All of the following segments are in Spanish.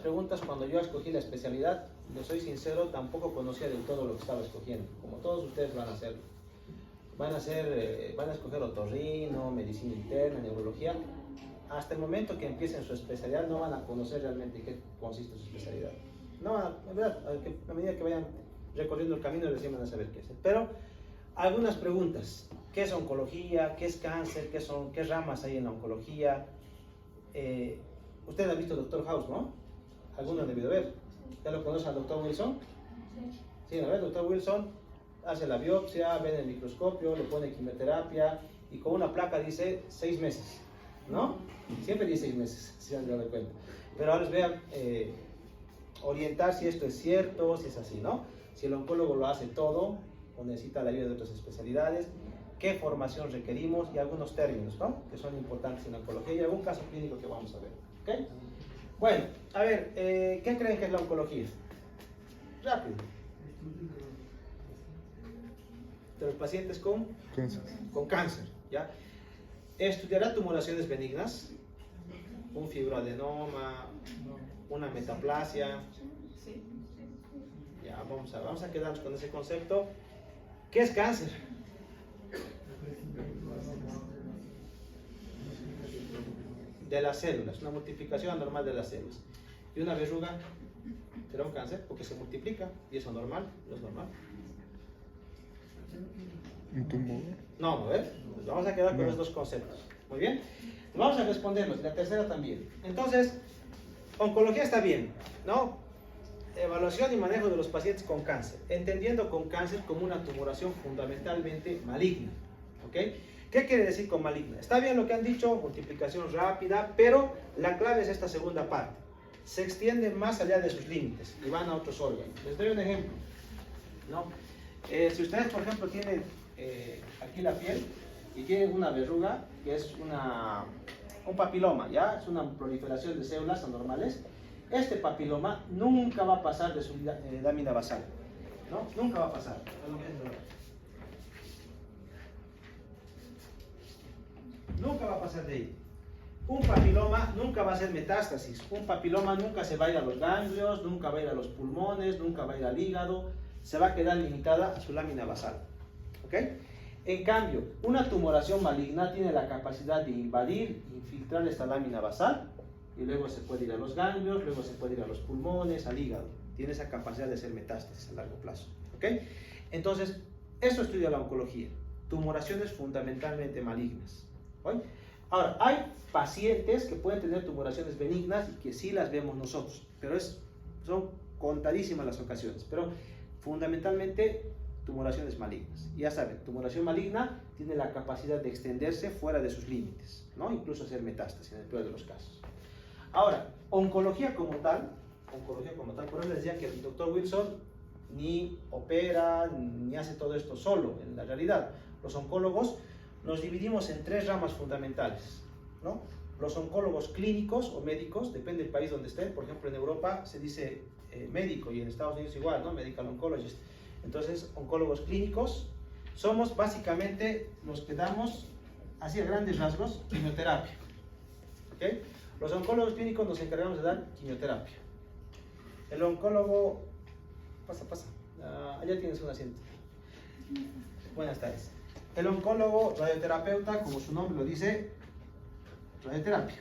Preguntas cuando yo escogí la especialidad, les soy sincero, tampoco conocía del todo lo que estaba escogiendo, como todos ustedes van a hacer. Van a escoger otorrino, medicina interna, neurología. Hasta el momento que empiecen su especialidad no van a conocer realmente qué consiste su especialidad. No van a, en verdad, a medida que vayan recorriendo el camino recién van a saber qué es. Pero algunas preguntas: ¿qué es oncología? ¿Qué es cáncer? ¿Qué ramas hay en la oncología? Usted ha visto Doctor House, ¿no? Alguno ha debido ver. ¿Ya lo conoce al Dr. Wilson? Sí, ¿no? El Dr. Wilson hace la biopsia, ve en el microscopio, le pone quimioterapia y con una placa dice 6 meses, ¿no? Siempre dice 6 meses, si se han dado cuenta. Pero ahora les voy a orientar si esto es cierto, si es así, ¿no? Si el oncólogo lo hace todo o necesita la ayuda de otras especialidades, qué formación requerimos y algunos términos, ¿no? Que son importantes en la oncología y algún caso clínico que vamos a ver, ¿ok? Bueno, a ver, ¿qué creen que es la oncología? Rápido. De los pacientes con cáncer, ¿ya? Estudiará tumoraciones benignas, un fibroadenoma, una metaplasia. Ya, vamos a quedarnos con ese concepto. ¿Qué es cáncer? De las células, una multiplicación anormal de las células. Y una verruga será un cáncer porque se multiplica y eso normal, no es normal. ¿Un tumor? No, ¿ves? Pues vamos a quedar con los dos conceptos. Muy bien. Vamos a responderlos, la tercera también. Entonces, oncología está bien, ¿no? Evaluación y manejo de los pacientes con cáncer, entendiendo con cáncer como una tumoración fundamentalmente maligna, ¿ok? ¿Qué quiere decir con maligna? Está bien lo que han dicho, multiplicación rápida, pero la clave es esta segunda parte. Se extiende más allá de sus límites y van a otros órganos. Les doy un ejemplo, ¿no? Si ustedes, por ejemplo, tienen aquí la piel y tienen una verruga, que es un papiloma, ¿ya? Es una proliferación de células anormales. Este papiloma nunca va a pasar de su lámina basal, ¿no? Nunca va a pasar. Nunca va a pasar de ahí. Un papiloma nunca va a ser metástasis. Un papiloma nunca se va a ir a los ganglios, nunca va a ir a los pulmones, nunca va a ir al hígado. Se va a quedar limitada a su lámina basal. ¿Ok? En cambio, una tumoración maligna tiene la capacidad de invadir, infiltrar esta lámina basal y luego se puede ir a los ganglios, luego se puede ir a los pulmones, al hígado. Tiene esa capacidad de hacer metástasis a largo plazo. ¿Ok? Entonces, esto estudia la oncología. Tumoraciones fundamentalmente malignas. ¿Oye? Ahora, hay pacientes que pueden tener tumoraciones benignas y que sí las vemos nosotros, pero son contadísimas las ocasiones. Pero fundamentalmente tumoraciones malignas. Ya saben, tumoración maligna tiene la capacidad de extenderse fuera de sus límites, ¿no? Incluso hacer metástasis en el peor de los casos. Ahora, oncología como tal, por eso les decía que el doctor Wilson ni opera ni hace todo esto solo. En la realidad, los oncólogos nos dividimos en 3 ramas fundamentales, ¿no? Los oncólogos clínicos o médicos, depende del país donde estén. Por ejemplo, en Europa se dice médico y en Estados Unidos igual, ¿no? Medical oncologist. Entonces, oncólogos clínicos somos básicamente los que damos, así a grandes rasgos, quimioterapia. ¿Ok? Los oncólogos clínicos nos encargamos de dar quimioterapia. El oncólogo... Pasa. Allá tienes un asiento. Buenas tardes. El oncólogo radioterapeuta, como su nombre lo dice, radioterapia.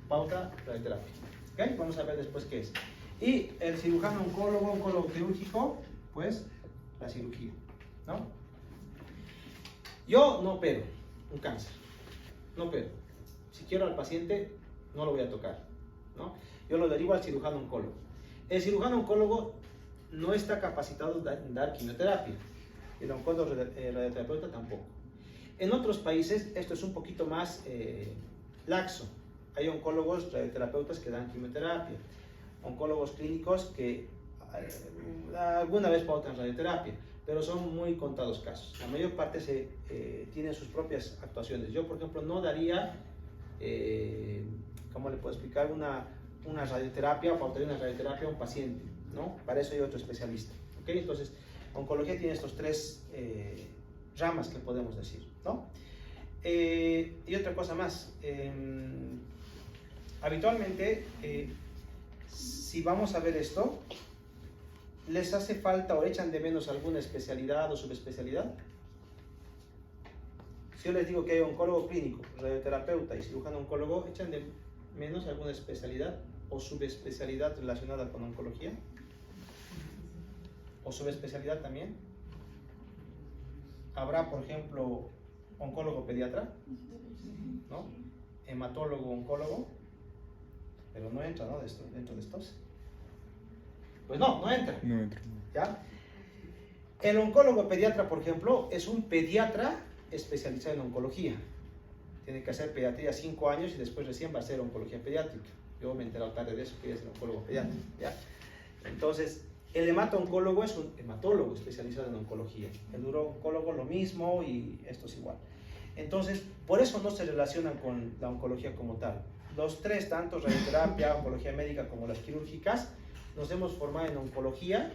Pauta, radioterapia. ¿Ok? Vamos a ver después qué es. Y el cirujano oncólogo quirúrgico, pues la cirugía, ¿no? Yo no opero un cáncer, no opero. Si quiero al paciente, no lo voy a tocar, ¿no? Yo lo derivo al cirujano oncólogo. El cirujano oncólogo no está capacitado en dar quimioterapia. El oncólogo radioterapeuta tampoco. En otros países esto es un poquito más laxo. Hay oncólogos radioterapeutas que dan quimioterapia, oncólogos clínicos que alguna vez pautan radioterapia, pero son muy contados casos. La mayor parte tienen sus propias actuaciones. Yo, por ejemplo, no daría, ¿cómo le puedo explicar? Una radioterapia o pautaría una radioterapia a un paciente, ¿no? Para eso hay otro especialista. ¿Ok? Entonces, oncología tiene estos 3 ramas que podemos decir, ¿no? Y otra cosa más, habitualmente si vamos a ver esto, ¿les hace falta o echan de menos alguna especialidad o subespecialidad? Si yo les digo que hay oncólogo clínico, radioterapeuta y cirujano oncólogo, ¿echan de menos alguna especialidad o subespecialidad relacionada con oncología? ¿O subespecialidad también? ¿Habrá, por ejemplo, oncólogo pediatra? ¿No? Hematólogo oncólogo, pero no entra, ¿no? Dentro de estos. Pues no entra. No entra. ¿Ya? El oncólogo pediatra, por ejemplo, es un pediatra especializado en oncología. Tiene que hacer pediatría 5 años y después recién va a hacer oncología pediátrica. Yo me he enterado tarde de eso, que es el oncólogo pediatra. ¿Ya? Entonces, el hemato-oncólogo es un hematólogo especializado en oncología. El uro-oncólogo lo mismo y esto es igual. Entonces, por eso no se relacionan con la oncología como tal. Los tres, tanto radioterapia, oncología médica como las quirúrgicas, nos hemos formado en oncología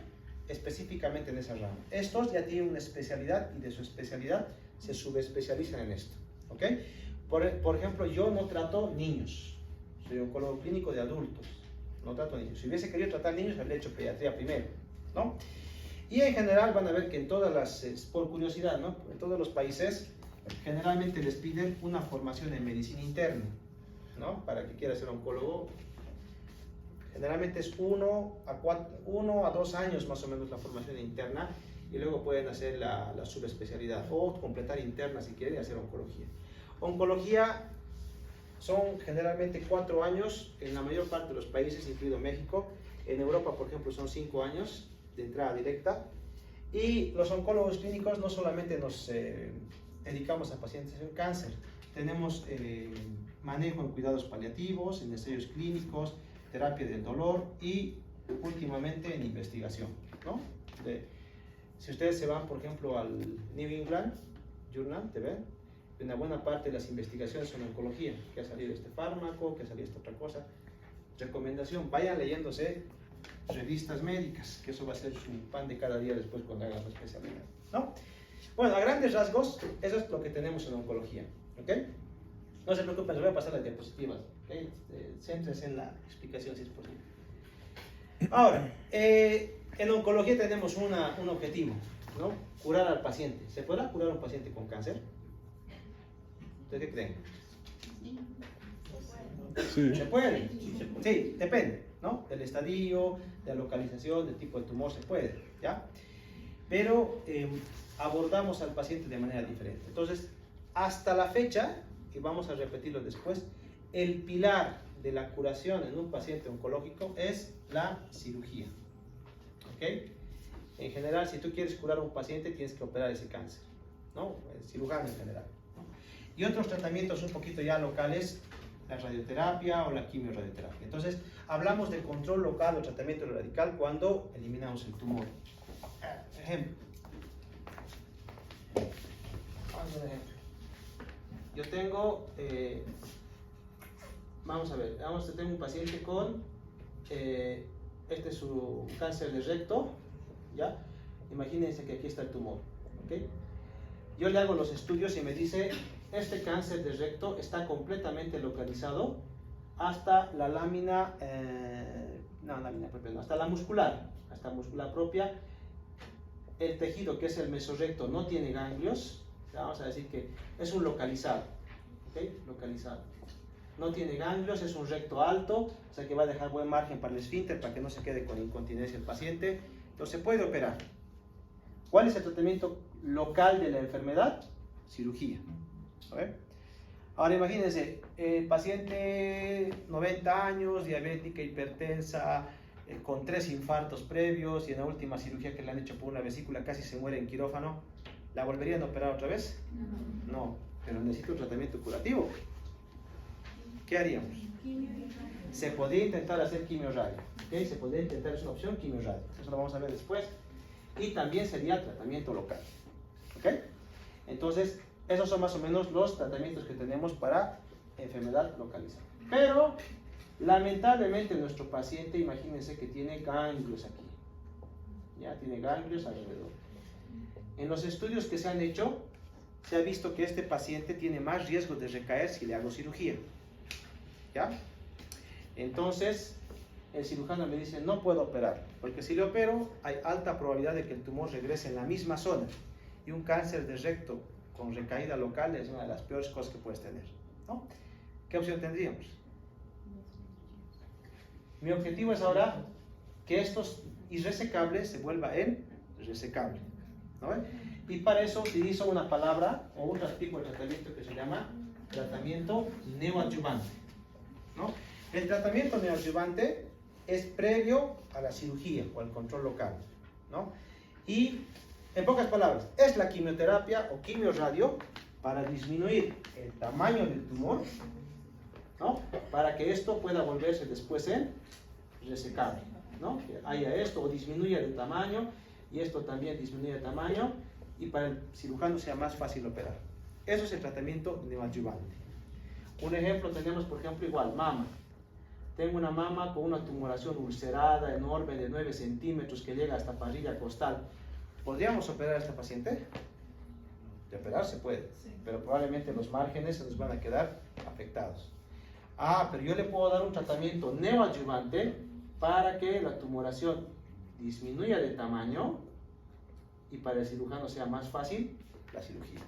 específicamente en esa rama. Estos ya tienen una especialidad y de su especialidad se subespecializan en esto. ¿Ok? Por ejemplo, yo no trato niños. Soy oncólogo clínico de adultos. No trato niños. Si hubiese querido tratar niños, habría hecho pediatría primero, ¿no? Y en general van a ver que en todas las, por curiosidad, ¿no? En todos los países, generalmente les piden una formación en medicina interna, ¿no? Para que quiera ser oncólogo. Generalmente es 1 a 2 años más o menos la formación interna y luego pueden hacer la subespecialidad o completar interna si quieren y hacer oncología. Oncología son generalmente 4 años en la mayor parte de los países, incluido México. En Europa, por ejemplo, son 5 años de entrada directa. Y los oncólogos clínicos no solamente nos dedicamos a pacientes con cáncer, tenemos manejo en cuidados paliativos, en ensayos clínicos, terapia del dolor y últimamente en investigación, ¿no? Si ustedes se van, por ejemplo, al New England Journal, ¿te ven? Una buena parte de las investigaciones son en oncología, que ha salido este fármaco, que ha salido esta otra cosa. Recomendación, vayan leyéndose revistas médicas, que eso va a ser su pan de cada día después cuando hagan su especialidad, ¿no? Bueno, a grandes rasgos, eso es lo que tenemos en oncología, ¿ok? No se preocupen, les voy a pasar las diapositivas, ¿ok? Céntrense en la explicación si es posible. Ahora, en oncología tenemos un objetivo, ¿no? Curar al paciente. ¿Se podrá curar a un paciente con cáncer? ¿Ustedes qué creen? Sí. ¿Se puede? Sí, depende, ¿no? Del estadio, de la localización, del tipo de tumor, se puede, ¿ya? Pero abordamos al paciente de manera diferente. Entonces, hasta la fecha, y vamos a repetirlo después, el pilar de la curación en un paciente oncológico es la cirugía, ¿ok? En general, si tú quieres curar a un paciente, tienes que operar ese cáncer, ¿no? El cirujano en general, ¿no? Y otros tratamientos un poquito ya locales, la radioterapia o la quimioradioterapia. Entonces, hablamos de control local o tratamiento radical cuando eliminamos el tumor. Ejemplo. Vamos a ver ejemplo. Yo tengo, vamos a ver, tengo un paciente con, este es su cáncer de recto, ¿ya? Imagínense que aquí está el tumor, ¿ok? Yo le hago los estudios y me dice, este cáncer de recto está completamente localizado hasta la lámina, lámina propia, no, hasta la muscular propia. El tejido que es el mesorrecto no tiene ganglios, vamos a decir que es un localizado, ¿ok? Localizado. No tiene ganglios, es un recto alto, o sea que va a dejar buen margen para el esfínter, para que no se quede con incontinencia el paciente. Entonces se puede operar. ¿Cuál es el tratamiento local de la enfermedad? Cirugía. A ver. Ahora imagínense, el paciente 90 años, diabética, hipertensa, con 3 infartos previos y en la última cirugía que le han hecho por una vesícula casi se muere en quirófano. ¿La volverían a operar otra vez? No, pero necesita un tratamiento curativo. ¿Qué haríamos? Se podría intentar hacer quimioradio, ¿ok? Se podría intentar, es una opción, quimioradio. Eso lo vamos a ver después. Y también sería tratamiento local, ¿ok? Entonces, esos son más o menos los tratamientos que tenemos para enfermedad localizada. Pero, lamentablemente, nuestro paciente, imagínense que tiene ganglios aquí. Ya tiene ganglios alrededor. En los estudios que se han hecho, se ha visto que este paciente tiene más riesgo de recaer si le hago cirugía. ¿Ya? Entonces, el cirujano me dice, no puedo operar, porque si le opero, hay alta probabilidad de que el tumor regrese en la misma zona. Y un cáncer de recto con recaída local es una de las peores cosas que puedes tener, ¿no? ¿Qué opción tendríamos? Mi objetivo es ahora que estos irresecables se vuelva en resecable, ¿no? Y para eso utilizo una palabra o un tipo de tratamiento que se llama tratamiento neoadyuvante, ¿no? El tratamiento neoadyuvante es previo a la cirugía o al control local, ¿no? Y en pocas palabras, es la quimioterapia o quimioradio para disminuir el tamaño del tumor, ¿no? Para que esto pueda volverse después en resecable, ¿no? Que haya esto o disminuya de tamaño y esto también disminuye de tamaño y para el cirujano sea más fácil operar. Eso es el tratamiento neoadyuvante. Un ejemplo tenemos, por ejemplo, igual, mama. Tengo una mama con una tumoración ulcerada enorme de 9 centímetros que llega hasta parrilla costal. ¿Podríamos operar a esta paciente? De operar se puede, sí, pero probablemente los márgenes se nos van a quedar afectados. Ah, pero yo le puedo dar un tratamiento neoadyuvante para que la tumoración disminuya de tamaño y para el cirujano sea más fácil la cirugía.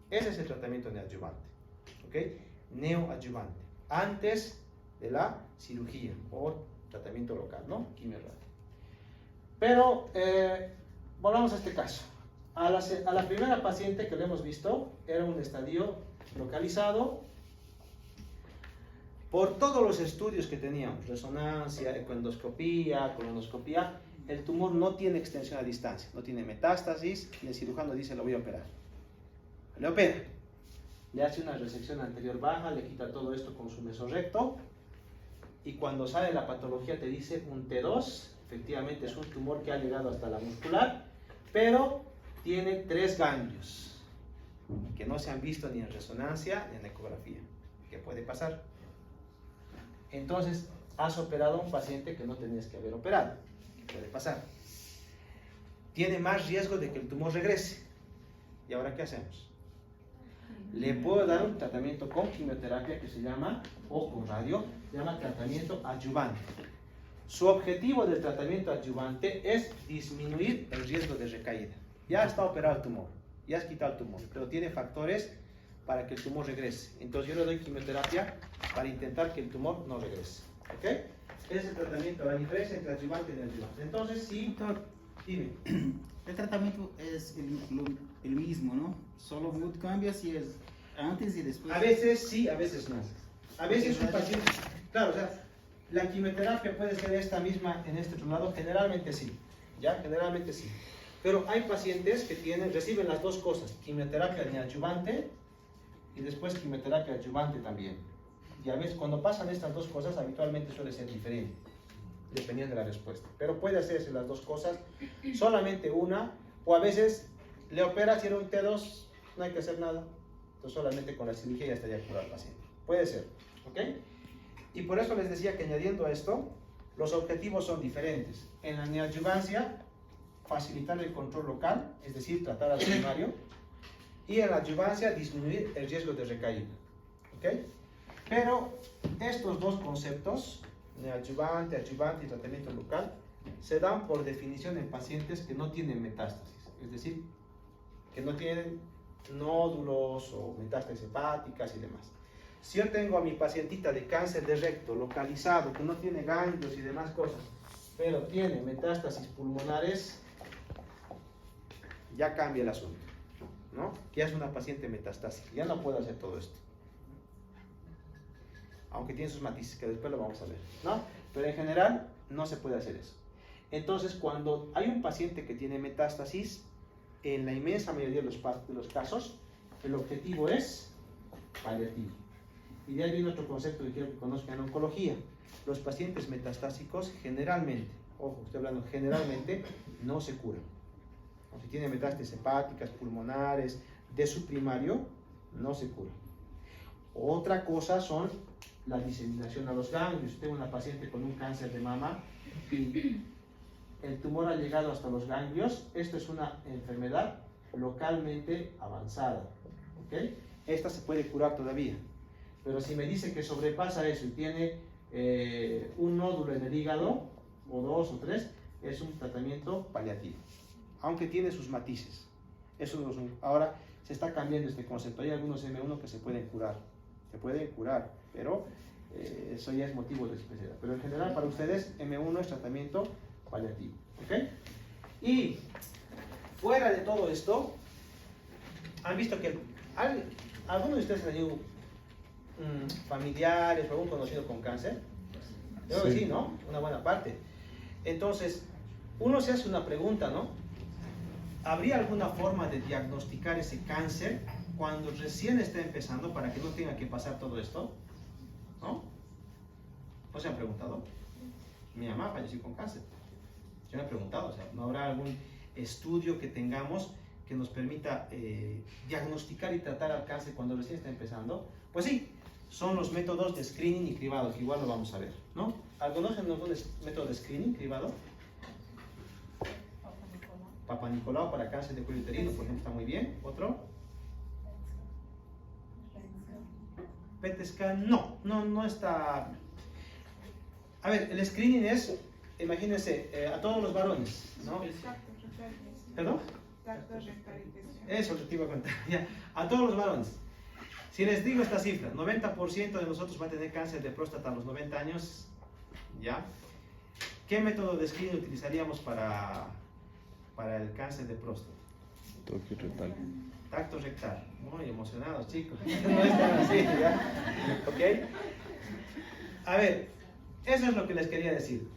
Ese es el tratamiento neoadyuvante, ¿ok? Neoadyuvante, antes de la cirugía o tratamiento local, ¿no? Quimioterapia. Pero volvamos a este caso. A la primera paciente que le hemos visto era un estadio localizado. Por todos los estudios que teníamos, resonancia, ecoendoscopía, colonoscopía, el tumor no tiene extensión a distancia, no tiene metástasis y el cirujano dice, lo voy a operar. Le opera, le hace una resección anterior baja, le quita todo esto con su mesorrecto y cuando sale la patología te dice un T2, efectivamente es un tumor que ha llegado hasta la muscular, pero tiene 3 ganglios que no se han visto ni en resonancia ni en ecografía. ¿Qué puede pasar? Entonces, has operado a un paciente que no tenías que haber operado. ¿Qué puede pasar? Tiene más riesgo de que el tumor regrese. ¿Y ahora qué hacemos? Le puedo dar un tratamiento con quimioterapia que se llama, o con radio, se llama tratamiento adyuvante. Su objetivo del tratamiento adyuvante es disminuir el riesgo de recaída. Ya está operado el tumor, ya has quitado el tumor, pero tiene factores para que el tumor regrese. Entonces yo le doy quimioterapia para intentar que el tumor no regrese. ¿Ok? Ese es el tratamiento, la diferencia entre adyuvante y neoadyuvante. Entonces, sí, doctor, dime. El tratamiento es el mismo, ¿no? Solo cambia si es antes y después. A veces sí, a veces no. A veces un paciente, claro, o sea, la quimioterapia puede ser esta misma en este otro lado, generalmente sí, ¿ya? Generalmente sí. Pero hay pacientes que reciben las dos cosas, quimioterapia neoadyuvante y después quimioterapia adyuvante también. Y a veces cuando pasan estas dos cosas habitualmente suele ser diferente, dependiendo de la respuesta. Pero puede hacerse las dos cosas, solamente una, o a veces le operas y era un T2, no hay que hacer nada. Entonces solamente con la cirugía ya estaría curado el paciente. Puede ser, ¿ok? Y por eso les decía que añadiendo a esto, los objetivos son diferentes. En la neoadyuvancia, facilitar el control local, es decir, tratar al primario, y en la adyuvancia disminuir el riesgo de recaída, ¿ok? Pero estos dos conceptos, neoadyuvante, adyuvante y tratamiento local, se dan por definición en pacientes que no tienen metástasis, es decir, que no tienen nódulos o metástasis hepáticas y demás. Si yo tengo a mi pacientita de cáncer de recto localizado, que no tiene ganglios y demás cosas, pero tiene metástasis pulmonares, ya cambia el asunto, ¿no? Ya es una paciente metastásica, ya no puedo hacer todo esto. Aunque tiene sus matices, que después lo vamos a ver, ¿no? Pero en general no se puede hacer eso. Entonces, cuando hay un paciente que tiene metástasis, en la inmensa mayoría de los casos, el objetivo es paliativo. Y de ahí viene otro concepto que quiero que conozcan en oncología. Los pacientes metastásicos generalmente, ojo, estoy hablando generalmente, no se curan. O si tienen metástasis hepáticas, pulmonares, de su primario, no se curan. Otra cosa son la diseminación a los ganglios. Tengo una paciente con un cáncer de mama y el tumor ha llegado hasta los ganglios. Esto es una enfermedad localmente avanzada, ¿ok? Esta se puede curar todavía. Pero si me dice que sobrepasa eso y tiene un nódulo en el hígado, o 2 o 3, es un tratamiento paliativo, aunque tiene sus matices. Ahora se está cambiando este concepto. Hay algunos M1 que se pueden curar, pero eso ya es motivo de especialidad. Pero en general para ustedes M1 es tratamiento paliativo, ¿ok? Y fuera de todo esto, han visto que algunos de ustedes han tenido familiares o algún conocido con cáncer. Yo sí, ¿no? Una buena parte. Entonces, uno se hace una pregunta, ¿no? ¿Habría alguna forma de diagnosticar ese cáncer cuando recién está empezando para que no tenga que pasar todo esto? ¿No? ¿No se han preguntado? Mi mamá falleció con cáncer. Yo me he preguntado, o sea, ¿no habrá algún estudio que tengamos que nos permita diagnosticar y tratar al cáncer cuando recién está empezando? Pues sí, son los métodos de screening y cribado, que igual lo vamos a ver, ¿no? ¿Conocen algún método de screening, cribado? Papa Nicolau para cáncer de cuello uterino, por ejemplo, está muy bien. ¿Otro? PET scan, no está. A ver, el screening es, imagínense, a todos los varones, ¿no? ¿Perdón? Eso te iba a contar, ya. A todos los varones. Si les digo esta cifra, 90% de nosotros va a tener cáncer de próstata a los 90 años, ¿ya? ¿Qué método de screening utilizaríamos para el cáncer de próstata? Tacto rectal. Muy emocionados, chicos. No están así, ¿ya? ¿Ok? A ver, eso es lo que les quería decir.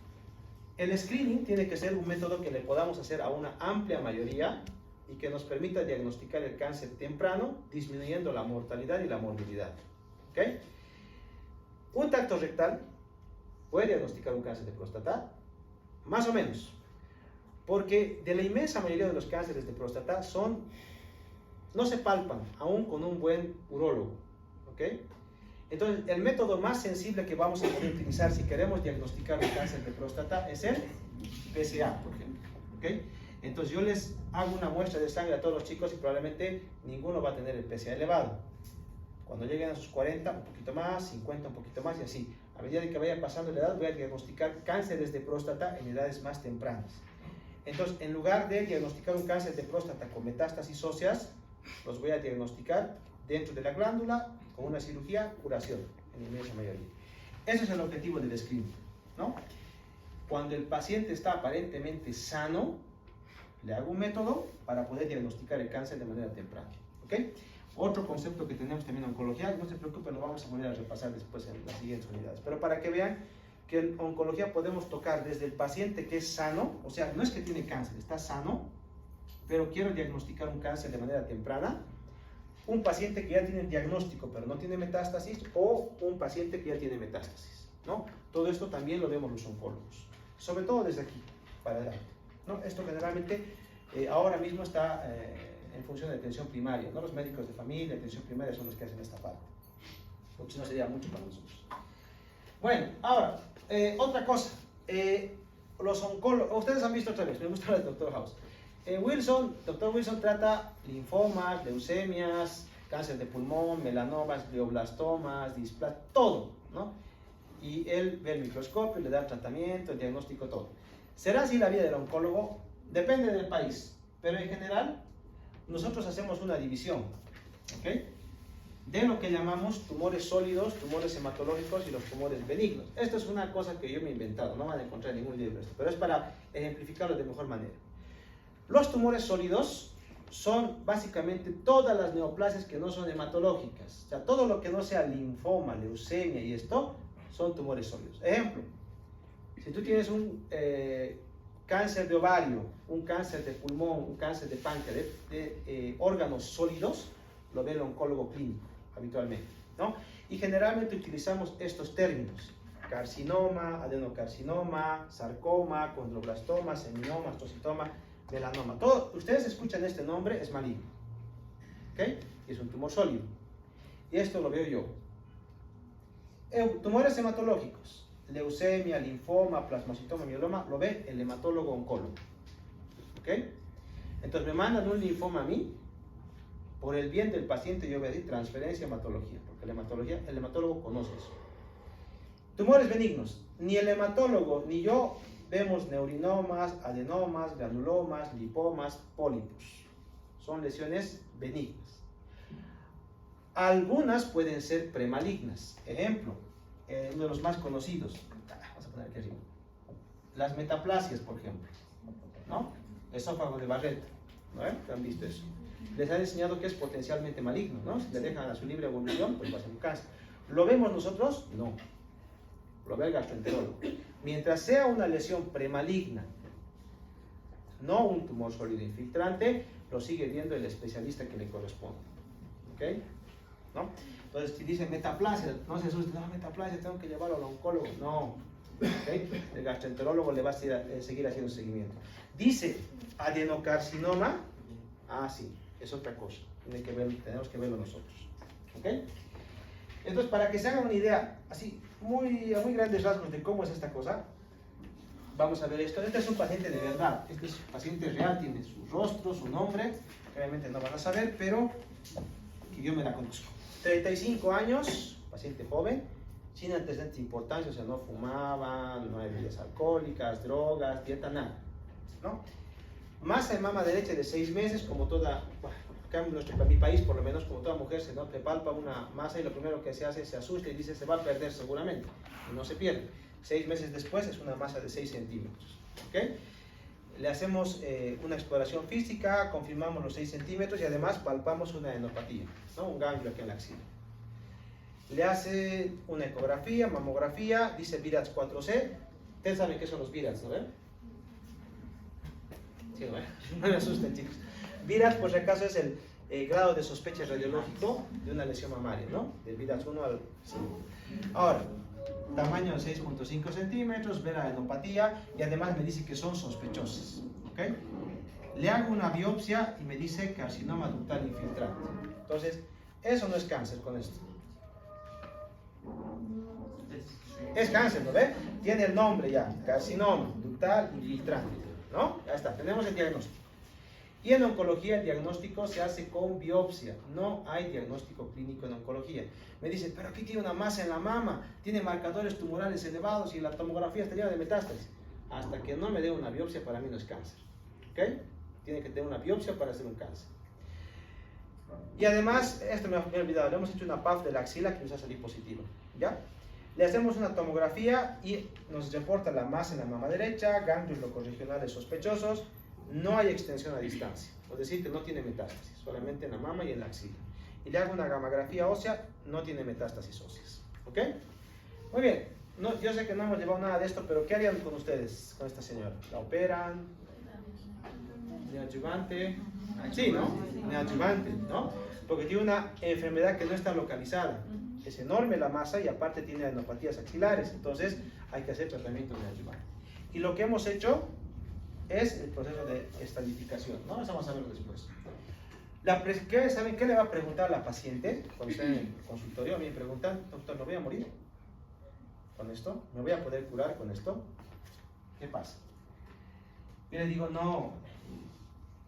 El screening tiene que ser un método que le podamos hacer a una amplia mayoría y que nos permita diagnosticar el cáncer temprano, disminuyendo la mortalidad y la morbilidad. ¿Ok? Un tacto rectal puede diagnosticar un cáncer de próstata, más o menos, porque de la inmensa mayoría de los cánceres de próstata no se palpan, aún con un buen urólogo. ¿Ok? Entonces, el método más sensible que vamos a poder utilizar si queremos diagnosticar un cáncer de próstata es el PSA, por ejemplo. ¿Ok? Entonces, yo les hago una muestra de sangre a todos los chicos y probablemente ninguno va a tener el PSA elevado. Cuando lleguen a sus 40, un poquito más, 50, un poquito más y así. A medida que vaya pasando la edad, voy a diagnosticar cánceres de próstata en edades más tempranas. Entonces, en lugar de diagnosticar un cáncer de próstata con metástasis óseas, los voy a diagnosticar dentro de la glándula, con una cirugía, curación, en la inmensa mayoría. Ese es el objetivo del screening, ¿no? Cuando el paciente está aparentemente sano, le hago un método para poder diagnosticar el cáncer de manera temprana, ¿ok? Otro concepto que tenemos también en oncología, no se preocupen, lo vamos a volver a repasar después en las siguientes unidades, pero para que vean que en oncología podemos tocar desde el paciente que es sano, o sea, no es que tiene cáncer, está sano, pero quiero diagnosticar un cáncer de manera temprana, un paciente que ya tiene el diagnóstico pero no tiene metástasis, o un paciente que ya tiene metástasis, ¿no? Todo esto también lo vemos los oncólogos, sobre todo desde aquí para adelante, ¿no? Esto generalmente ahora mismo está en función de atención primaria, ¿no? Los médicos de familia, atención primaria son los que hacen esta parte, porque si no sería mucho para nosotros. Bueno, ahora, otra cosa, los oncólogos, ustedes han visto otra vez, me gusta el Dr. House. Dr. Wilson trata linfomas, leucemias, cáncer de pulmón, melanomas, glioblastomas, displasia, todo, ¿no? Y él ve el microscopio, le da el tratamiento, el diagnóstico, todo. ¿Será así la vida del oncólogo? Depende del país, pero en general nosotros hacemos una división, ¿ok? De lo que llamamos tumores sólidos, tumores hematológicos y los tumores benignos. Esto es una cosa que yo me he inventado, no van a encontrar en ningún libro esto, pero es para ejemplificarlo de mejor manera. Los tumores sólidos son básicamente todas las neoplasias que no son hematológicas. O sea, todo lo que no sea linfoma, leucemia y esto, son tumores sólidos. Ejemplo, si tú tienes un cáncer de ovario, un cáncer de pulmón, un cáncer de páncreas, de órganos sólidos, lo ve el oncólogo clínico habitualmente, ¿no? Y generalmente utilizamos estos términos: carcinoma, adenocarcinoma, sarcoma, condroblastoma, seminoma, astrocitoma, melanoma. Todo, ustedes escuchan este nombre, es maligno, ¿ok? Es un tumor sólido. Y esto lo veo yo. Tumores hematológicos, leucemia, linfoma, plasmocitoma, mieloma, lo ve el hematólogo oncólogo, ¿ok? Entonces me mandan un linfoma a mí, por el bien del paciente yo voy a decir transferencia hematología, porque el hematólogo conoce eso. Tumores benignos. Ni el hematólogo ni yo vemos neurinomas, adenomas, granulomas, lipomas, pólipos. Son lesiones benignas. Algunas pueden ser premalignas. Ejemplo, uno de los más conocidos. Vamos a poner aquí arriba. Las metaplasias, por ejemplo, ¿no? Esófago de Barrett, ¿no? ¿Han visto eso? Les han enseñado que es potencialmente maligno, ¿no? Si le dejan a su libre evolución, pues va a ser un cáncer. ¿Lo vemos nosotros? No. Lo ve el gastroenterólogo. Mientras sea una lesión premaligna, no un tumor sólido infiltrante, lo sigue viendo el especialista que le corresponde. ¿Ok? ¿No? Entonces, si dicen metaplasia, no se asusten, no, metaplasia, tengo que llevarlo al oncólogo. No. ¿Okay? El gastroenterólogo le va a seguir haciendo seguimiento. Dice adenocarcinoma, sí, es otra cosa. Tenemos que verlo nosotros. ¿Ok? Entonces, para que se hagan una idea, así, a muy grandes rasgos de cómo es esta cosa, vamos a ver esto. Este es un paciente de verdad. Este es un paciente real, tiene su rostro, su nombre. Obviamente no van a saber, pero que yo me la conozco. 35 años, paciente joven, sin antecedentes importantes, o sea, no fumaba, no hay bebidas alcohólicas, drogas, dieta, nada, ¿no? Masa en mama derecha de 6 meses, como toda, acá en mi país, por lo menos, como toda mujer, se palpa una masa y lo primero que se hace es se asusta y dice se va a perder seguramente, y no se pierde. 6 meses después es una masa de 6 centímetros, ¿ok? Le hacemos una exploración física, confirmamos los 6 centímetros y además palpamos una adenopatía, ¿no? Un ganglio aquí en la axila. Le hace una ecografía, mamografía, dice VIRATS 4C. Ustedes saben qué son los VIRATS, ¿no ven? Sí, bueno, no me asusten, chicos. VIRATS, por si acaso, es el grado de sospecha radiológico de una lesión mamaria, ¿no? Del VIRATS 1 al 5. Ahora, tamaño de 6.5 centímetros, ver adenopatía y además me dice que son sospechosas, ¿ok? Le hago una biopsia y me dice carcinoma ductal infiltrante. Entonces, eso no es cáncer con esto. Es cáncer, ¿no ve? Tiene el nombre ya, carcinoma ductal infiltrante, ¿no? Ya está, tenemos el diagnóstico. Y en oncología el diagnóstico se hace con biopsia, no hay diagnóstico clínico en oncología. Me dice, pero aquí tiene una masa en la mama, tiene marcadores tumorales elevados y la tomografía está llena de metástasis. Hasta que no me dé una biopsia, para mí no es cáncer, ¿ok? Tiene que tener una biopsia para hacer un cáncer. Y además, esto me he olvidado, le hemos hecho una PAF de la axila que nos ha salido positiva, ¿ya? Le hacemos una tomografía y nos reporta la masa en la mama derecha, ganglios locorregionales sospechosos, no hay extensión a distancia, es decir, que no tiene metástasis, solamente en la mama y en la axila. Y le hago una gamografía ósea, no tiene metástasis óseas, ¿ok? Muy bien, yo sé que no hemos llevado nada de esto, pero ¿qué harían con ustedes, con esta señora? ¿La operan? ¿Neoadyuvante? Sí, ¿no? Neoadyuvante, ¿no? Porque tiene una enfermedad que no está localizada. Es enorme la masa y aparte tiene adenopatías axilares, entonces hay que hacer tratamiento neoadyuvante. Y lo que hemos hecho es el proceso de estadificación, ¿no? Eso vamos a verlo después. ¿Saben qué le va a preguntar a la paciente cuando está en el consultorio? A mí me preguntan, doctor, ¿me voy a morir con esto? ¿Me voy a poder curar con esto? ¿Qué pasa? Yo le digo, no,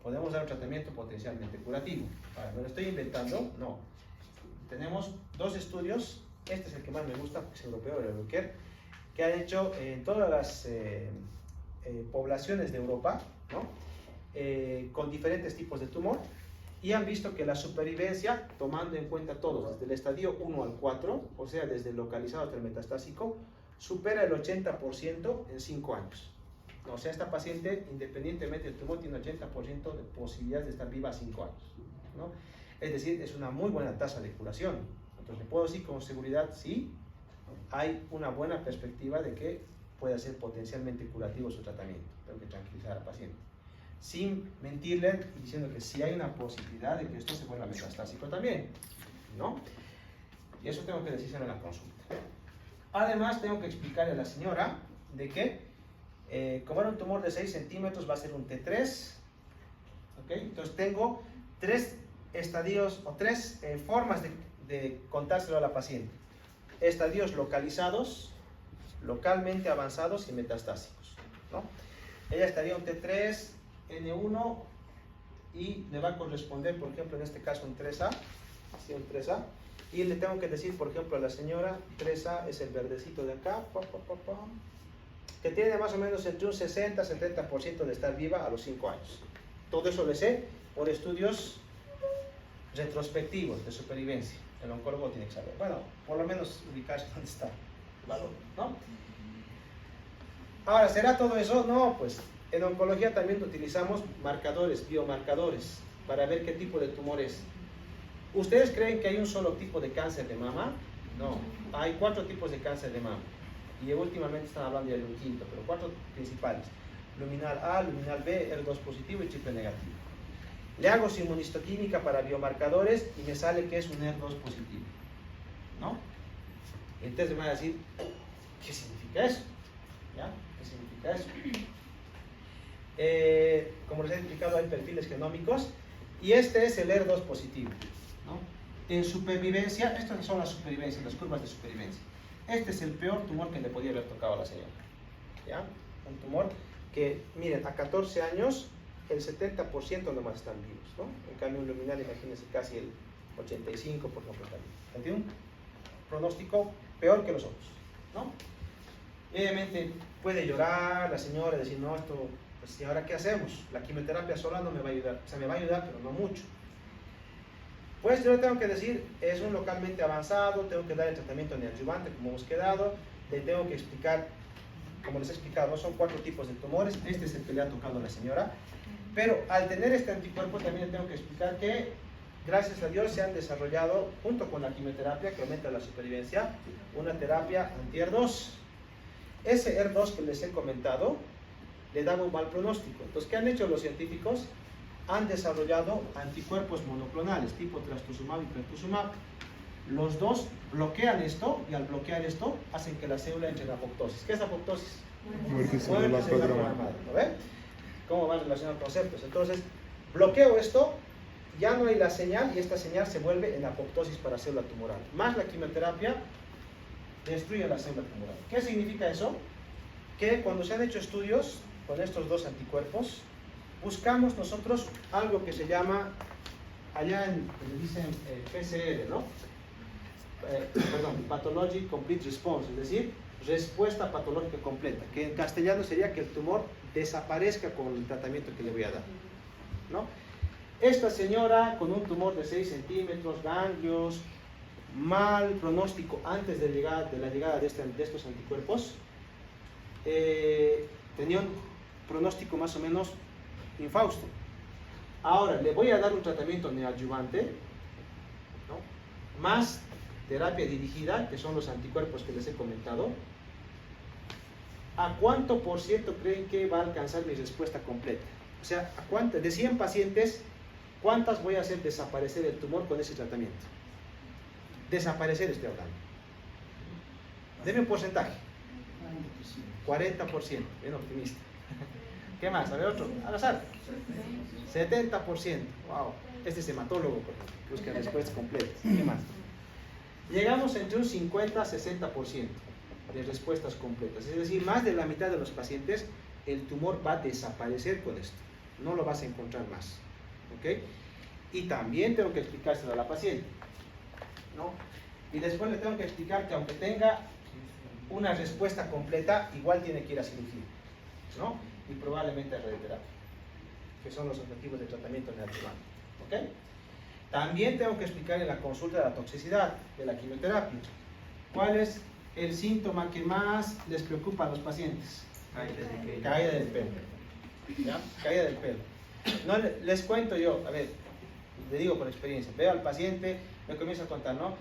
podemos dar un tratamiento potencialmente curativo. ¿Me lo estoy inventando? No. Tenemos 2 estudios, este es el que más me gusta, es europeo, el Euroker, que han hecho en todas las poblaciones de Europa, ¿no? Con diferentes tipos de tumor, y han visto que la supervivencia, tomando en cuenta todos, desde el estadio 1 al 4, o sea, desde el localizado hasta el metastásico, supera el 80% en 5 años. O sea, esta paciente, independientemente del tumor, tiene 80% de posibilidades de estar viva 5 años, ¿no? Es decir, es una muy buena tasa de curación. Entonces, puedo decir con seguridad, sí, hay una buena perspectiva de que pueda ser potencialmente curativo su tratamiento. Tengo que tranquilizar al paciente, sin mentirle y diciendo que sí hay una posibilidad de que esto se vuelva metastásico también, ¿no? Y eso tengo que decírselo en la consulta. Además, tengo que explicarle a la señora de que, como era un tumor de 6 centímetros, va a ser un T3, ¿ok? Entonces, tengo 3 estadios o 3 formas de contárselo a la paciente. Estadios localizados, localmente avanzados y metastásicos, ¿no? Ella estaría un T3, N1 y le va a corresponder, por ejemplo, en este caso un 3A, ¿sí? Un 3A, Y le tengo que decir, por ejemplo, a la señora 3A es el verdecito de acá, que tiene más o menos entre un 60-70% de estar viva a los 5 años. Todo eso lo sé por estudios retrospectivos de supervivencia. El oncólogo tiene que saber. Bueno, por lo menos ubicarse dónde está el valor, ¿no? Ahora, ¿será todo eso? No, pues en oncología también utilizamos marcadores, biomarcadores, para ver qué tipo de tumor es. ¿Ustedes creen que hay un solo tipo de cáncer de mama? No, hay 4 tipos de cáncer de mama. Y últimamente están hablando de un quinto, pero 4 principales. Luminal A, luminal B, R2 positivo y triple negativo. Le hago su inmunistoquímica para biomarcadores y me sale que es un R2 positivo, ¿no? Entonces me van a decir, ¿qué significa eso? ¿Ya? ¿Qué significa eso? Como les he explicado, hay perfiles genómicos y este es el R2 positivo, ¿no? En supervivencia, estas son las supervivencias, las curvas de supervivencia. Este es el peor tumor que le podía haber tocado a la señora, ¿ya? Un tumor que, miren, a 14 años el 70% nomás están vivos, ¿no? En cambio un luminal, imagínense, casi el 85% también. ¿Entienden? Un pronóstico peor que los otros, ¿no? Obviamente puede llorar la señora y decir, no, esto, pues, ¿y ahora qué hacemos? La quimioterapia sola no me va a ayudar, o sea, me va a ayudar, pero no mucho. Pues yo le tengo que decir, es un localmente avanzado, tengo que dar el tratamiento neoadyuvante como hemos quedado, le tengo que explicar, como les he explicado, son 4 tipos de tumores, este es el que le ha tocado a la señora, pero al tener este anticuerpo también le tengo que explicar que, gracias a Dios, se han desarrollado, junto con la quimioterapia, que aumenta la supervivencia, una terapia anti-ER2. Ese ER2 que les he comentado, le daba un mal pronóstico. Entonces, ¿qué han hecho los científicos? Han desarrollado anticuerpos monoclonales, tipo trastuzumab y pertuzumab. Los dos bloquean esto, y al bloquear esto, hacen que la célula entre en apoptosis. ¿Qué es apoptosis? Muerte celular programada. ¿Lo ven? ¿Cómo van relacionados conceptos? Entonces, bloqueo esto, ya no hay la señal, y esta señal se vuelve en apoptosis para célula tumoral. Más la quimioterapia destruye la célula tumoral. ¿Qué significa eso? Que cuando se han hecho estudios con estos dos anticuerpos, buscamos nosotros algo que se llama, allá le dicen PCR, ¿no? Perdón, Pathologic Complete Response, es decir, respuesta patológica completa, que en castellano sería que el tumor desaparezca con el tratamiento que le voy a dar, ¿no? Esta señora con un tumor de 6 centímetros, ganglios, mal pronóstico antes de la llegada de estos anticuerpos, tenía un pronóstico más o menos infausto. Ahora le voy a dar un tratamiento neoadyuvante, ¿no? Más terapia dirigida, que son los anticuerpos que les he comentado. ¿A cuánto por ciento creen que va a alcanzar mi respuesta completa? O sea, de 100 pacientes, ¿cuántas voy a hacer desaparecer el tumor con ese tratamiento? Desaparecer, estoy hablando. Deme un porcentaje. 40%, bien optimista. ¿Qué más? A ver otro, al azar. 70%. Wow. Este es hematólogo, por ejemplo, busca respuestas completas. ¿Qué más? Llegamos entre un 50-60% de respuestas completas. Es decir, más de la mitad de los pacientes, el tumor va a desaparecer con esto. No lo vas a encontrar más. ¿Ok? Y también tengo que explicárselo a la paciente, ¿no? Y después le tengo que explicar que aunque tenga una respuesta completa, igual tiene que ir a cirugía, ¿no? Y probablemente a radioterapia, que son los objetivos de tratamiento neoadyuvante. ¿Ok? También tengo que explicar en la consulta de la toxicidad de la quimioterapia. ¿Cuál es el síntoma que más les preocupa a los pacientes? Caída del pelo. ¿Ya? Caída del pelo. No, les cuento yo, a ver, le digo por experiencia, veo al paciente, me comienzo a contar, ¿no?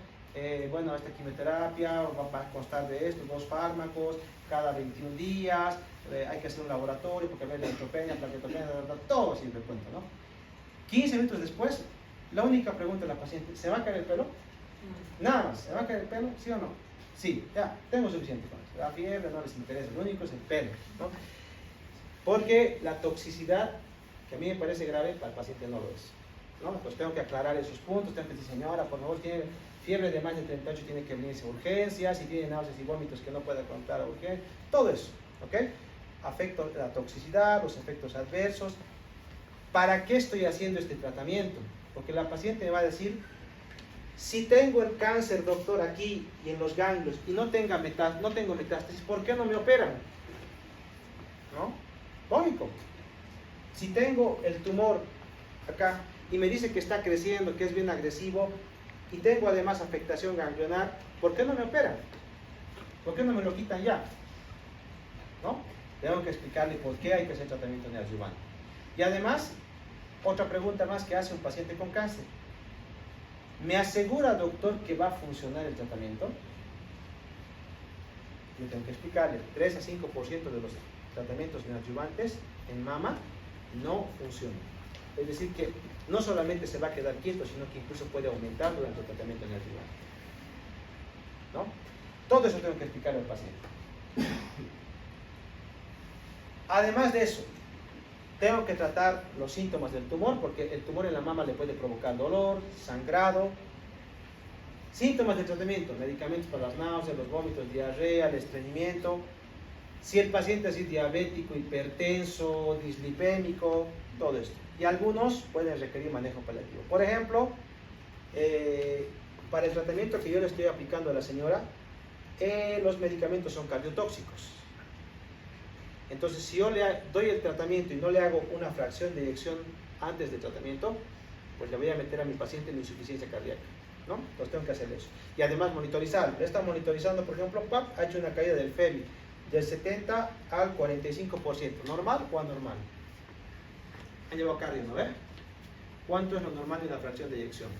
Bueno, esta quimioterapia va a constar de estos 2 fármacos cada 21 días, hay que hacer un laboratorio porque ver la neutropenia, plaquetopenia, todo siempre cuento, ¿no? 15 minutos después, la única pregunta de la paciente, ¿se va a caer el pelo? Nada más, ¿se va a caer el pelo? ¿Sí o no? Sí, ya, tengo suficiente con eso. La fiebre no les interesa, lo único es el pelo, ¿no? Porque la toxicidad, que a mí me parece grave, para el paciente no lo es, ¿no? Pues tengo que aclarar esos puntos, tengo que decir, señora, por favor, tiene fiebre de más de 38, tiene que venirse a urgencias, si tiene náuseas y vómitos que no pueda contar a urgencias, todo eso, ¿ok? Afecto la toxicidad, los efectos adversos. ¿Para qué estoy haciendo este tratamiento? Porque la paciente me va a decir, Si tengo el cáncer, doctor, aquí y en los ganglios y no tengo metástasis, ¿por qué no me operan? ¿No? Lógico. Si tengo el tumor acá y me dice que está creciendo, que es bien agresivo y tengo además afectación ganglionar, ¿por qué no me operan? ¿Por qué no me lo quitan ya? ¿No? Tengo que explicarle por qué hay que hacer tratamiento neoadyuvante. Y además, otra pregunta más que hace un paciente con cáncer. ¿Me asegura, doctor, que va a funcionar el tratamiento? Yo tengo que explicarle, 3 a 5% de los tratamientos neoadyuvantes en mama no funcionan. Es decir, que no solamente se va a quedar quieto, sino que incluso puede aumentar durante el tratamiento neoadyuvante. ¿No? Todo eso tengo que explicarle al paciente. Además de eso, tengo que tratar los síntomas del tumor, porque el tumor en la mama le puede provocar dolor, sangrado. Síntomas de tratamiento, medicamentos para las náuseas, los vómitos, diarrea, el estreñimiento. Si el paciente es diabético, hipertenso, dislipémico, todo esto. Y algunos pueden requerir manejo paliativo. Por ejemplo, para el tratamiento que yo le estoy aplicando a la señora, los medicamentos son cardiotóxicos. Entonces, si yo le doy el tratamiento y no le hago una fracción de eyección antes del tratamiento, pues le voy a meter a mi paciente en insuficiencia cardíaca, ¿no? Entonces tengo que hacer eso. Y además monitorizar. Le está monitorizando, por ejemplo, ha hecho una caída del FEBI del 70 al 45%. ¿Normal o anormal? Han llevado cardio, ¿no ve? ¿Cuánto es lo normal de la fracción de eyección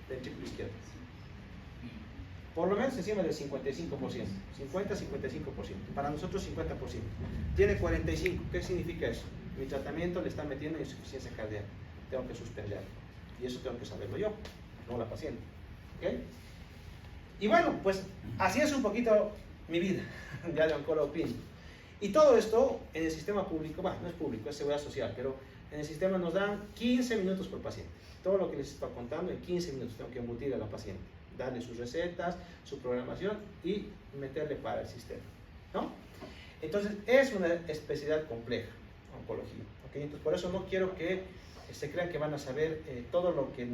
del ventrículo izquierdo? Por lo menos encima del 55%, 50-55%. Para nosotros 50%. Tiene 45%. ¿Qué significa eso? Mi tratamiento le está metiendo insuficiencia cardíaca. Tengo que suspenderlo. Y eso tengo que saberlo yo, no la paciente. ¿Ok? Y bueno, pues así es un poquito mi vida, ya de oncólogo clínico. Y todo esto en el sistema público, bueno, no es público, es seguridad social, pero en el sistema nos dan 15 minutos por paciente. Todo lo que les estoy contando en 15 minutos tengo que embutir a la paciente. Darle sus recetas, su programación y meterle para el sistema, ¿no? Entonces es una especialidad compleja, oncología, ¿ok? Entonces por eso no quiero que se crean que van a saber todo lo que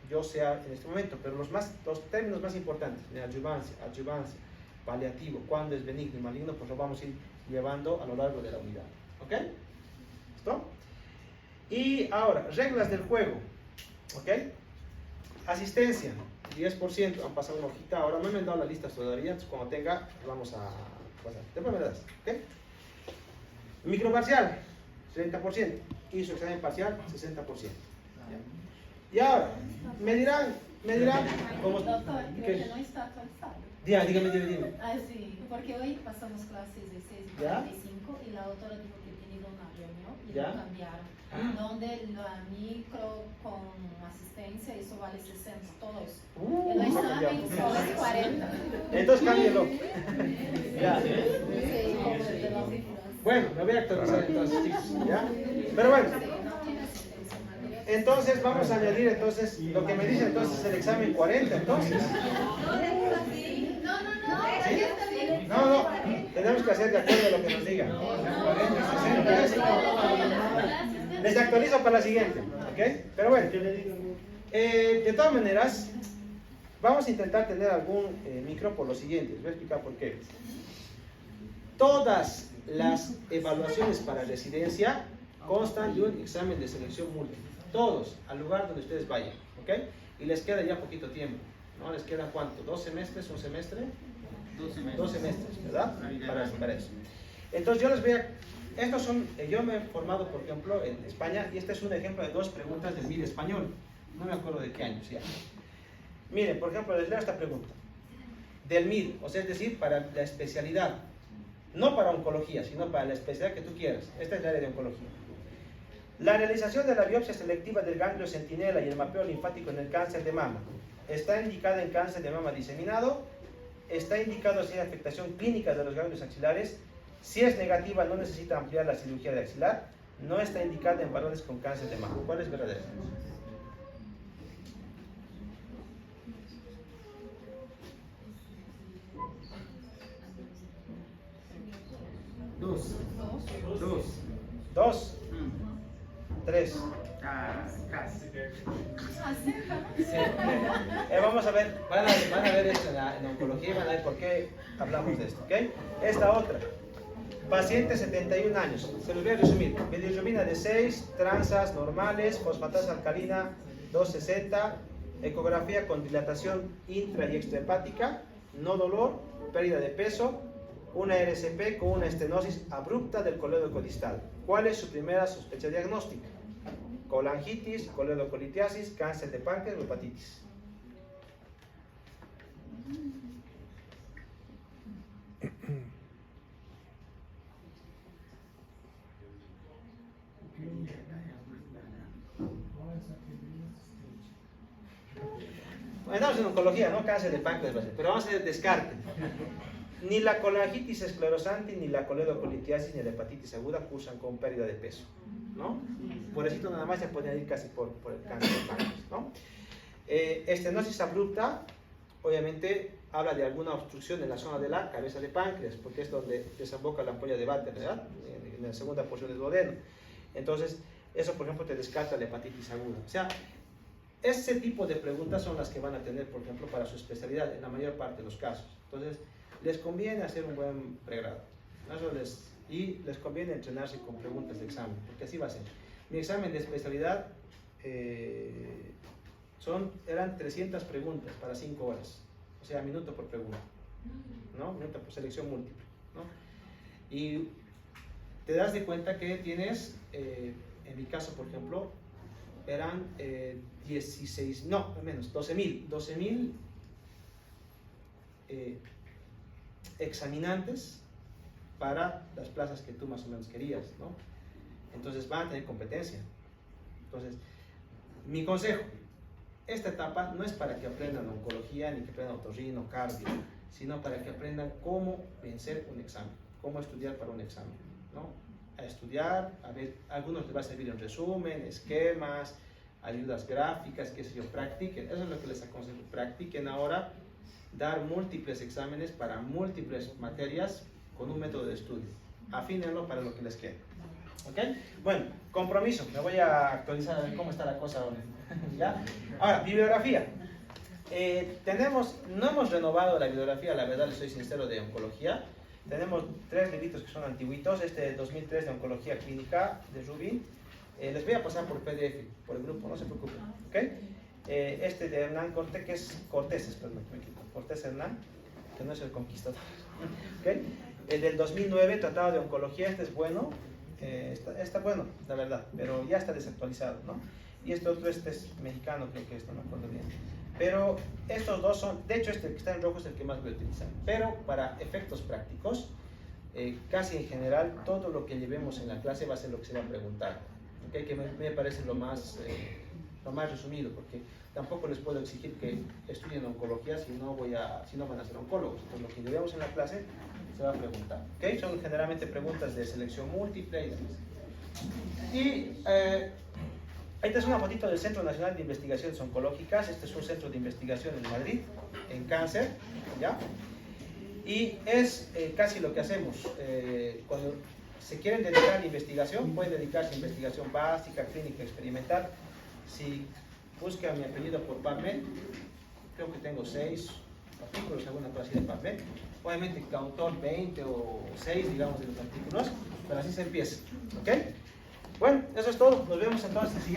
yo sea en este momento, pero los términos más importantes, neoadyuvancia, adyuvancia, paliativo, cuándo es benigno y maligno, pues lo vamos a ir llevando a lo largo de la unidad, ¿ok? ¿Listo? Y ahora, reglas del juego, ¿ok? Asistencia, 10%, han pasado una hojita, ahora no me han dado las listas todavía, entonces cuando tenga, vamos a pasar. Después me das, ¿ok? Microparcial, 30%, y su examen parcial, 60%. ¿Ya? Y ahora, me dirán, como... Doctor, ¿qué? no está actualizado. Dígame. Ah, sí, porque hoy pasamos clases de 6:45 y la autora dijo que tenía una reunión y ¿Ya? lo cambiaron. Donde la micro con asistencia, eso vale 60, todo eso. El examen solo es 40. Entonces cámbielo. Ya. Sí, como el de los influencers. Bueno, me voy a actualizar entonces, chicos, ¿ya? Pero bueno, Sí, no tiene asistencia material. entonces vamos a añadir entonces, lo que me dice entonces el examen 40, entonces. No, tenemos que hacer de acuerdo a lo que nos digan. 40, 60, les actualizo para la siguiente, ¿ok? Pero bueno, de todas maneras, vamos a intentar tener algún micro por lo siguiente. Les voy a explicar por qué. Todas las evaluaciones para residencia constan de un examen de selección múltiple. Todos, al lugar donde ustedes vayan, ¿ok? Y les queda ya poquito tiempo, ¿no? ¿Les queda cuánto? ¿2 semestres? ¿Un semestre? 2 semestres, ¿verdad? Para eso. Entonces yo les voy a... Estos son... yo me he formado, por ejemplo, en España, y este es un ejemplo de 2 preguntas del MIR español. No me acuerdo de qué año, ya. Miren, por ejemplo, les leo esta pregunta. Del MIR, o sea, es decir, para la especialidad. No para oncología, sino para la especialidad que tú quieras. Esta es la área de oncología. La realización de la biopsia selectiva del ganglio centinela y el mapeo linfático en el cáncer de mama está indicada en cáncer de mama diseminado. Está indicado si hay afectación clínica de los ganglios axilares. Si es negativa, no necesita ampliar la cirugía de axilar. No está indicada en varones con cáncer de mama. ¿Cuál es verdadero? Dos. 2, 3. Casi. Acerca, ¿no? Sí. Vamos a ver, van a ver esto en oncología y van a ver por qué hablamos de esto, ¿ok? Esta otra. Paciente 71 años. Se los voy a resumir. Bilirrubina de 6, transas normales, fosfatasa alcalina 260, ecografía con dilatación intra y extrahepática, no dolor, pérdida de peso, una RCP con una estenosis abrupta del colédoco distal. ¿Cuál es su primera sospecha diagnóstica? Colangitis, coledocolitiasis, cáncer de páncreas o hepatitis. Estamos en oncología, no cáncer de páncreas, pero vamos a hacer descarte. Ni la colangitis esclerosante, ni la coledocolitiasis, ni la hepatitis aguda cursan con pérdida de peso, ¿no? Por eso nada más se pueden ir casi por el cáncer de páncreas, ¿no? Estenosis abrupta, obviamente, habla de alguna obstrucción en la zona de la cabeza de páncreas, porque es donde desemboca la ampolla de Vater, ¿verdad? En la segunda porción del duodeno. Entonces, eso, por ejemplo, te descarta la hepatitis aguda. O sea, ese tipo de preguntas son las que van a tener, por ejemplo, para su especialidad, en la mayor parte de los casos. Entonces, les conviene hacer un buen pregrado. Y les conviene entrenarse con preguntas de examen, porque así va a ser. Mi examen de especialidad eran 300 preguntas para 5 horas. O sea, minuto por pregunta, ¿no? Minuto por selección múltiple, ¿no? Y te das de cuenta que tienes, en mi caso, por ejemplo, eran 12,000 examinantes para las plazas que tú más o menos querías, ¿no? Entonces van a tener competencia. Entonces, mi consejo, esta etapa no es para que aprendan oncología, ni que aprendan otorrino, cardio, sino para que aprendan cómo vencer un examen, cómo estudiar para un examen, ¿no? A estudiar, a ver, a algunos les va a servir en resumen, esquemas, ayudas gráficas, qué sé yo, practiquen, eso es lo que les aconsejo, practiquen ahora, dar múltiples exámenes para múltiples materias con un método de estudio, afínenlo para lo que les quede, ¿ok? Bueno, compromiso, me voy a actualizar a ver cómo está la cosa ahora, ¿ya? Ahora, bibliografía, no hemos renovado la bibliografía, la verdad les soy sincero, de oncología. Tenemos 3 libritos que son antiguitos, este de 2003 de oncología clínica de Rubin. Les voy a pasar por PDF, por el grupo, no se preocupen, ¿ok? Este de Hernán Cortés, que es Cortés Hernán, que no es el conquistador, ¿ok? El del 2009, Tratado de Oncología, este es bueno, está bueno, la verdad, pero ya está desactualizado, ¿no? Y este otro, este es mexicano, creo que esto, no me acuerdo bien. Pero estos dos son, de hecho este que está en rojo es el que más voy a utilizar, pero para efectos prácticos, casi en general, todo lo que llevemos en la clase va a ser lo que se va a preguntar, ¿okay? Que me parece lo más resumido, porque tampoco les puedo exigir que estudien oncología si no van a ser oncólogos. Entonces lo que llevemos en la clase se va a preguntar, ¿okay? Son generalmente preguntas de selección múltiple y demás. Y esta es una fotito del Centro Nacional de Investigaciones Oncológicas. Este es un centro de investigación en Madrid, en cáncer, ¿ya? Y es casi lo que hacemos. Cuando se quieren dedicar a la investigación, pueden dedicarse a investigación básica, clínica, experimental. Si buscan mi apellido por PubMed, creo que tengo 6 artículos, alguna cosa así de PubMed. Obviamente, autor 20 o 6, digamos, de los artículos, pero así se empieza, ¿ok? Bueno, eso es todo. Nos vemos entonces en el siguiente.